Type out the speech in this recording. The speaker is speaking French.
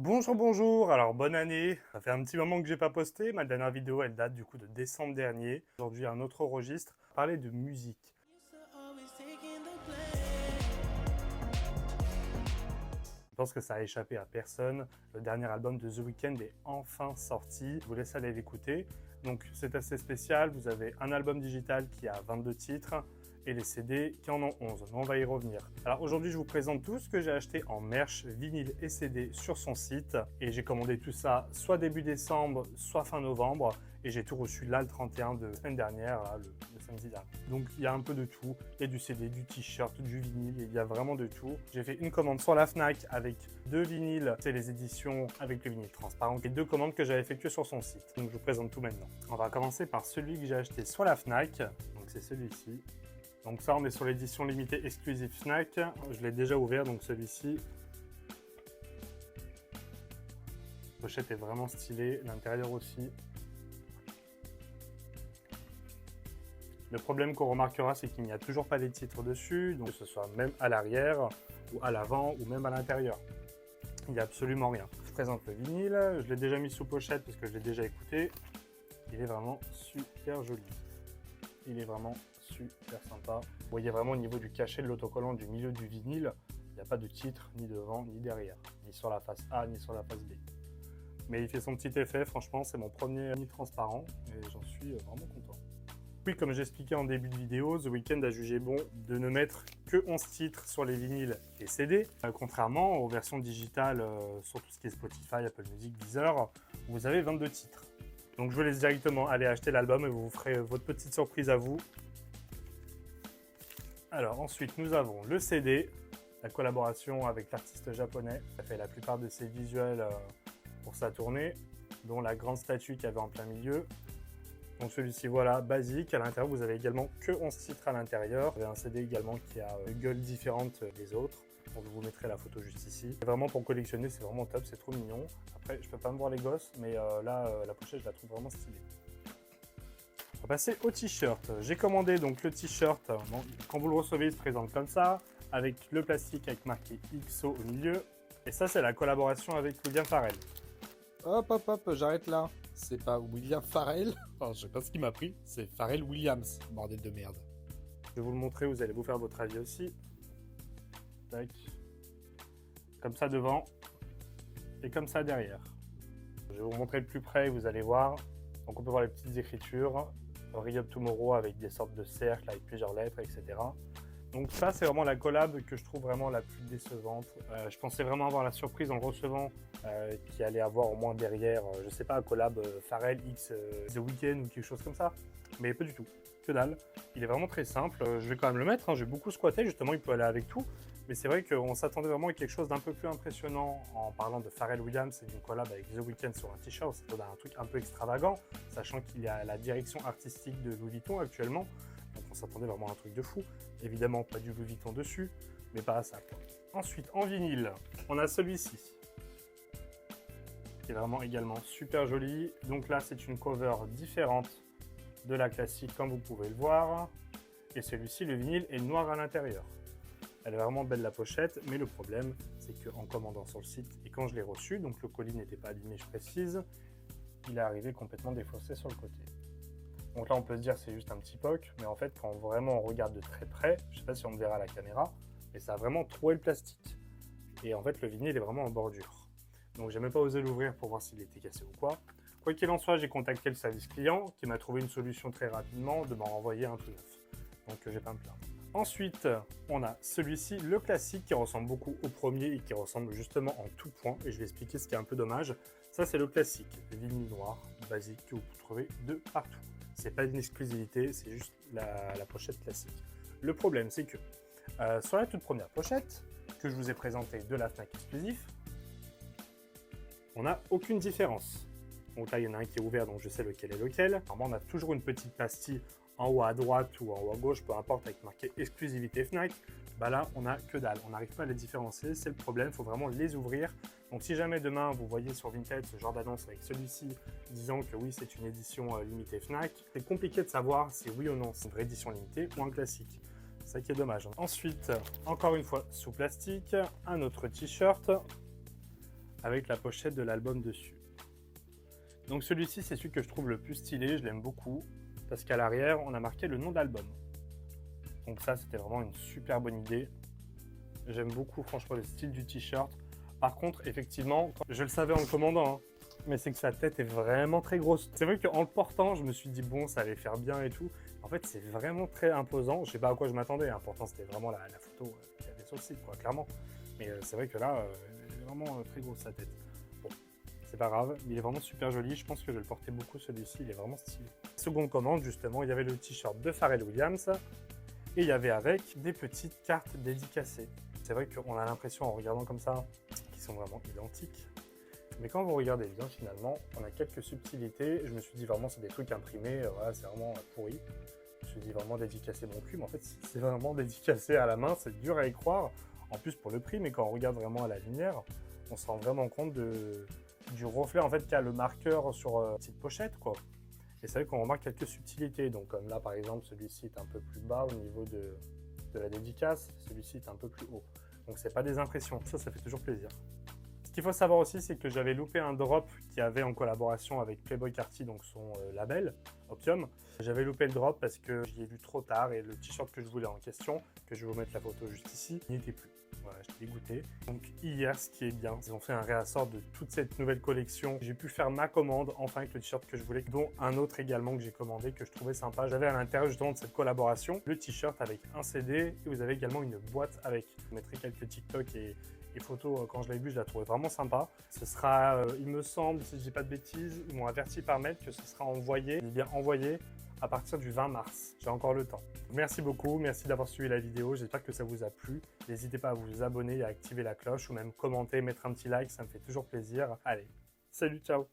Bonjour, bonjour, alors bonne année. Ça fait un petit moment que j'ai pas posté, ma dernière vidéo elle date du coup de décembre dernier. Aujourd'hui un autre registre, parler de musique. Je pense que ça a échappé à personne. Le dernier album de The Weeknd est enfin sorti. Je vous laisse aller l'écouter. Donc c'est assez spécial. Vous avez un album digital qui a 22 titres et les CD qui en ont 11. Mais on va y revenir. Alors aujourd'hui, je vous présente tout ce que j'ai acheté en merch, vinyle et CD sur son site. Et j'ai commandé tout ça soit début décembre, soit fin novembre. Et j'ai tout reçu là le 31 de la semaine dernière, là, le samedi dernier. Donc il y a un peu de tout. Il y a du CD, du t-shirt, du vinyle, il y a vraiment de tout. J'ai fait une commande sur la Fnac avec 2 vinyles, c'est les éditions avec le vinyle transparent, et 2 commandes que j'avais effectuées sur son site. Donc je vous présente tout maintenant. On va commencer par celui que j'ai acheté sur la Fnac, donc c'est celui-ci. Donc ça, on est sur l'édition limitée exclusive Fnac. Je l'ai déjà ouvert, donc celui-ci. La pochette est vraiment stylée, l'intérieur aussi. Le problème qu'on remarquera, c'est qu'il n'y a toujours pas les titres dessus, donc que ce soit même à l'arrière, ou à l'avant, ou même à l'intérieur. Il n'y a absolument rien. Je présente le vinyle, je l'ai déjà mis sous pochette parce que je l'ai déjà écouté. Il est vraiment super joli. Il est vraiment super sympa. Vous voyez vraiment au niveau du cachet de l'autocollant du milieu du vinyle, il n'y a pas de titre ni devant ni derrière, ni sur la face A ni sur la face B. Mais il fait son petit effet, franchement, c'est mon premier vinyle transparent et j'en suis vraiment content. Oui, comme j'expliquais en début de vidéo, The Weeknd a jugé bon de ne mettre que 11 titres sur les vinyles et CD, contrairement aux versions digitales sur tout ce qui est Spotify, Apple Music, Deezer, où vous avez 22 titres. Donc je vous laisse directement aller acheter l'album et vous ferez votre petite surprise à vous. Alors ensuite, nous avons le CD, la collaboration avec l'artiste japonais, qui a fait la plupart de ses visuels pour sa tournée, dont la grande statue qu'il y avait en plein milieu. Donc celui-ci, voilà, basique. À l'intérieur, vous avez également que 11 titres à l'intérieur. Vous avez un CD également qui a une gueule différente des autres. Donc je vous mettrai la photo juste ici. C'est vraiment pour collectionner, c'est vraiment top, c'est trop mignon. Après, je peux pas me voir les gosses, mais là, la pochette, je la trouve vraiment stylée. On va passer au t-shirt. J'ai commandé donc le t-shirt. Bon, quand vous le recevez, il se présente comme ça, avec le plastique avec marqué XO au milieu. Et ça, c'est la collaboration avec William Farrell. Hop, hop, hop, j'arrête là. C'est pas William Farrell. Enfin, je sais pas ce qui m'a pris. C'est Pharrell Williams, bordel de merde. Je vais vous le montrer, vous allez vous faire votre avis aussi. Tac. Comme ça devant. Et comme ça derrière. Je vais vous montrer de plus près, vous allez voir. Donc on peut voir les petites écritures. Hurry Up Tomorrow avec des sortes de cercles avec plusieurs lettres, etc. Donc ça, c'est vraiment la collab que je trouve vraiment la plus décevante. Je pensais vraiment avoir la surprise en le recevant qu'il allait avoir au moins derrière, je sais pas, un collab Pharrell X The Weeknd ou quelque chose comme ça. Mais pas du tout, que dalle. Il est vraiment très simple. Je vais quand même le mettre, hein. J'ai beaucoup squatté, justement, il peut aller avec tout. Mais c'est vrai qu'on s'attendait vraiment à quelque chose d'un peu plus impressionnant en parlant de Pharrell Williams et d'une collab avec The Weeknd sur un t-shirt. C'est un truc un peu extravagant, sachant qu'il y a la direction artistique de Louis Vuitton actuellement. Donc on s'attendait vraiment à un truc de fou. Évidemment, pas du Louis Vuitton dessus, mais pas à ça, quoi. Ensuite, en vinyle, on a celui-ci, qui est vraiment également super joli. Donc là, c'est une cover différente de la classique, comme vous pouvez le voir. Et celui-ci, le vinyle, est noir à l'intérieur. Elle est vraiment belle, la pochette, mais le problème, c'est qu'en commandant sur le site, et quand je l'ai reçu, donc le colis n'était pas abîmé, je précise, il est arrivé complètement défaussé sur le côté. Donc là, on peut se dire que c'est juste un petit poc, mais en fait, quand vraiment on regarde de très près, je ne sais pas si on me verra à la caméra, mais ça a vraiment troué le plastique. Et en fait, le vinyle est vraiment en bordure. Donc j'ai même pas osé l'ouvrir pour voir s'il était cassé ou quoi. Quoi qu'il en soit, j'ai contacté le service client qui m'a trouvé une solution très rapidement de m'en renvoyer un tout neuf. Donc j'ai pas à me plaindre. Ensuite, on a celui-ci, le classique, qui ressemble beaucoup au premier et qui ressemble justement en tout point. Et je vais expliquer ce qui est un peu dommage. Ça, c'est le classique, le vinyle noir, basique, que vous pouvez trouver de partout. C'est pas une exclusivité, c'est juste la pochette classique. Le problème, c'est que sur la toute première pochette, que je vous ai présentée de la Fnac exclusif, on n'a aucune différence. Donc là, il y en a un qui est ouvert, donc je sais lequel est lequel. Normalement, on a toujours une petite pastille en haut à droite ou en haut à gauche, peu importe, avec marqué exclusivité Fnac. Bah là, on n'a que dalle. On n'arrive pas à les différencier, c'est le problème, il faut vraiment les ouvrir. Donc si jamais demain, vous voyez sur Vinted ce genre d'annonce avec celui-ci, disant que oui, c'est une édition limitée Fnac, c'est compliqué de savoir si oui ou non c'est une vraie édition limitée ou un classique. C'est ça qui est dommage. Ensuite, encore une fois, sous plastique, un autre t-shirt. avec la pochette de l'album dessus. Donc celui-ci, c'est celui que je trouve le plus stylé, je l'aime beaucoup, parce qu'à l'arrière, on a marqué le nom de l'album. Donc ça, c'était vraiment une super bonne idée. J'aime beaucoup, franchement, le style du t-shirt. Par contre, effectivement, je le savais en le commandant, hein, mais c'est que sa tête est vraiment très grosse. C'est vrai qu'en le portant, je me suis dit, bon, ça allait faire bien et tout. En fait, c'est vraiment très imposant. Je sais pas à quoi je m'attendais, hein. Pourtant, c'était vraiment la photo qu'il y avait sur le site, quoi, clairement. Mais c'est vrai que là, elle est vraiment très grosse, sa tête. Bon, c'est pas grave, il est vraiment super joli. Je pense que je vais le porter beaucoup, celui-ci, il est vraiment stylé. Seconde commande, justement, il y avait le t-shirt de Pharrell Williams. Et il y avait avec des petites cartes dédicacées. C'est vrai qu'on a l'impression en regardant comme ça qu'ils sont vraiment identiques. Mais quand vous regardez bien finalement, on a quelques subtilités. Je me suis dit vraiment c'est des trucs imprimés, voilà, c'est vraiment pourri. Je me suis dit vraiment dédicacé mon cul, mais en fait c'est vraiment dédicacé à la main, c'est dur à y croire. En plus pour le prix, mais quand on regarde vraiment à la lumière, on se rend vraiment compte du reflet en fait qu'a le marqueur sur la petite pochette, quoi. Et c'est vrai qu'on remarque quelques subtilités, donc comme là par exemple celui-ci est un peu plus bas au niveau de la dédicace, celui-ci est un peu plus haut. Donc c'est pas des impressions, ça fait toujours plaisir. Ce qu'il faut savoir aussi, c'est que j'avais loupé un drop qui avait en collaboration avec Playboy Carty, donc son label, Opium. J'avais loupé le drop parce que j'y ai vu trop tard et le t-shirt que je voulais en question, que je vais vous mettre la photo juste ici, n'y était plus. Voilà, j'étais dégoûté. Donc hier, ce qui est bien, ils ont fait un réassort de toute cette nouvelle collection. J'ai pu faire ma commande enfin avec le t-shirt que je voulais, dont un autre également que j'ai commandé, que je trouvais sympa. J'avais à l'intérieur justement de cette collaboration le t-shirt avec un CD et vous avez également une boîte avec. Je mettrai quelques TikTok et photos quand je l'ai vu, je la trouvais vraiment sympa. Ce sera, il me semble, si je dis pas de bêtises, ils m'ont averti par mail que ce sera envoyé, bien envoyé à partir du 20 mars. J'ai encore le temps. Merci beaucoup, merci d'avoir suivi la vidéo. J'espère que ça vous a plu. N'hésitez pas à vous abonner et à activer la cloche ou même commenter, mettre un petit like, ça me fait toujours plaisir. Allez, salut, ciao!